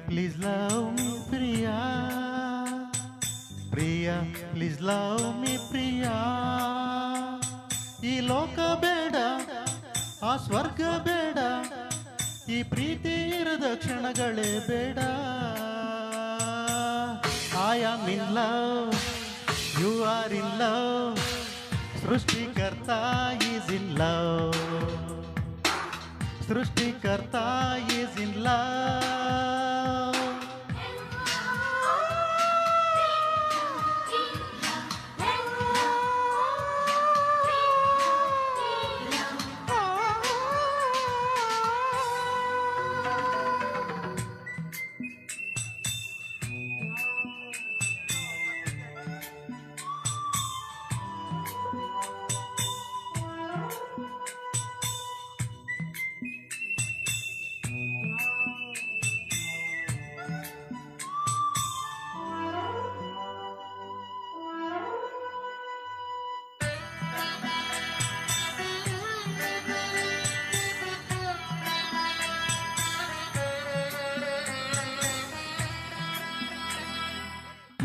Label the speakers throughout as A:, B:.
A: please love me Priya. Priya, please love me Priya. ಈ ಲೋಕ ಬೇಡ, ಆ ಸ್ವರ್ಗ ಬೇಡ, ಈ ಪ್ರೀತಿ ಇರದ ಕ್ಷಣಗಳೇ ಬೇಡ. I am in love, you are in love, ಸೃಷ್ಟಿಕರ್ತ is in love, ಸೃಷ್ಟಿಕರ್ತ is in love.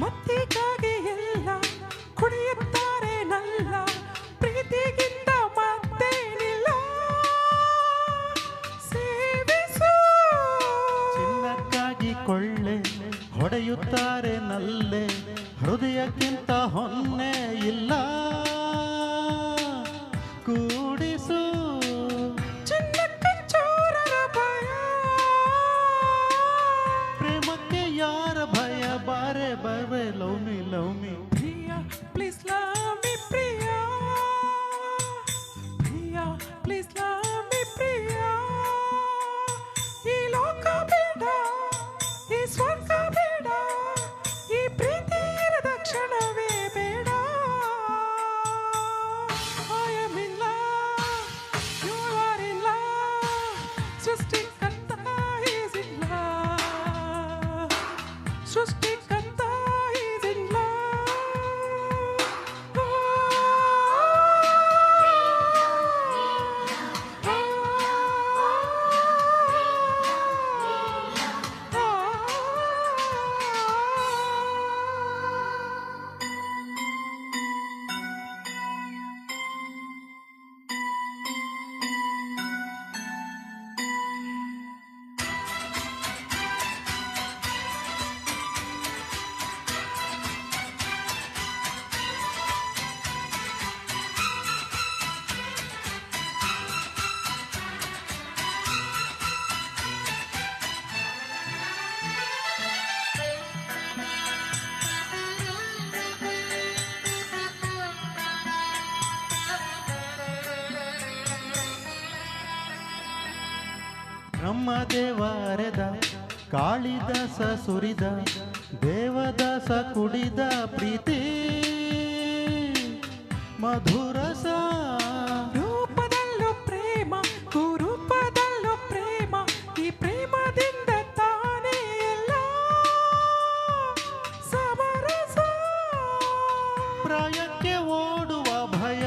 B: ಮತ್ತಿಗಾಗಿ ಎಲ್ಲ ಕುಡಿಯುತ್ತಾರೆ ನಲ್ಲ, ಪ್ರೀತಿಗಿಂತ ಮತ್ತೇನಿಲ್ಲ. ಸೇವಿಸು
A: ಚಿನ್ನಕ್ಕಾಗಿ ಕೊಳ್ಳೆ ಹೊಡೆಯುತ್ತಾರೆ ನಲ್ಲೆ, ಹೃದಯಕ್ಕಿಂತ ಹೊನ್ನೆ ಇಲ್ಲ. ಕೂಡಿಸು
B: ಚಿನ್ನಕ್ಕೆ ಚೋರರ ಭಯ,
A: ಪ್ರೇಮಕ್ಕೆ ಯಾರ ಭಯ. ಬಾರೆ ಬಾರೆ ಲವ್ ಮಿ ಲವ್ ಮಿ.
B: ಪ್ರಿಯ ಪ್ಲೀಸ್ ಲವ್ ಮಿ ಪ್ರಿಯ, ಪ್ರಿಯ ಪ್ಲೀಸ್ ಲವ್ ಮಿ ಪ್ರಿಯ. ಈ ಲೋಕ ಬೇಡ, ಈ ಸ್ವರ್ಗ ಬೇಡ, ಈ ಪ್ರೀತಿ ಇರದ ಕ್ಷಣವೇ ಬೇಡ. I am in love, you are in love, ಸೃಷ್ಟಿಕರ್ತ is in love, ಸೃಷ್ಟಿಕರ್ತ is in love.
A: ಬ್ರಹ್ಮದೇವರೆದ ಕಾಳಿದಾಸ ಸುರಿದ ದೇವದಾಸ ಕುಡಿದ ಪ್ರೀತಿ ಮಧುರಸ.
B: ರೂಪದಲ್ಲೂ ಪ್ರೇಮ, ಕುರೂಪದಲ್ಲೂ ಪ್ರೇಮ, ಈ ಪ್ರೇಮದಿಂದ ತಾನೇ ಎಲ್ಲ ಸಮರಸ.
A: ಪ್ರಾಯಕ್ಕೆ ಓಡುವ ಭಯ,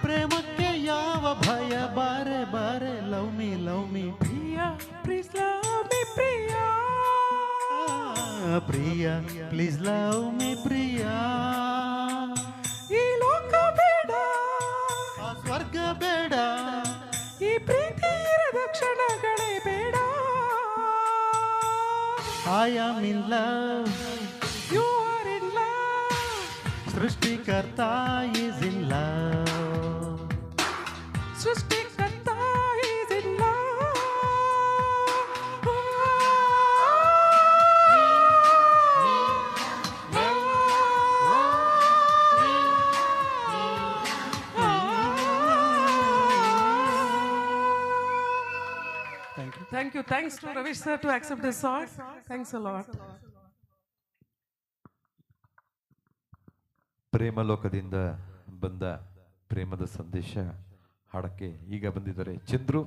A: ಪ್ರೇಮಕ್ಕೆ ಯಾವ ಭಯ. ಬಾರೆ ಬಾರೆ ಲವ್ ಮಿ ಲವ್ ಮಿ.
B: ಪ್ರಿಯ ಪ್ಲೀಸ್ ಲವ್ ಮಿ ಪ್ರಿಯ,
A: ಪ್ರಿಯ ಪ್ಲೀಸ್ ಲವ್ ಮಿ ಪ್ರಿಯ.
B: ಈ ಲೋಕ ಬೇಡ,
A: ಆ ಸ್ವರ್ಗ ಬೇಡ,
B: ಈ ಪ್ರೀತಿ ಇರದ ಕ್ಷಣಗಳೇ ಬೇಡ.
A: I am in love,
B: You are in love,
A: ಸೃಷ್ಟಿಕರ್ತ is in love,
B: ಸೃಷ್ಟಿಕರ್ತ is in love. Thank you. Thanks to Ravish sir to accept this song. Thanks a lot.
C: ಪ್ರೇಮಲೋಕದಿಂದ ಬಂದ ಪ್ರೇಮದ ಸಂದೇಶ ಹಾಡಕ್ಕೆ ಈಗ ಬಂದಿದ್ದಾರೆ ಚಂದ್ರು.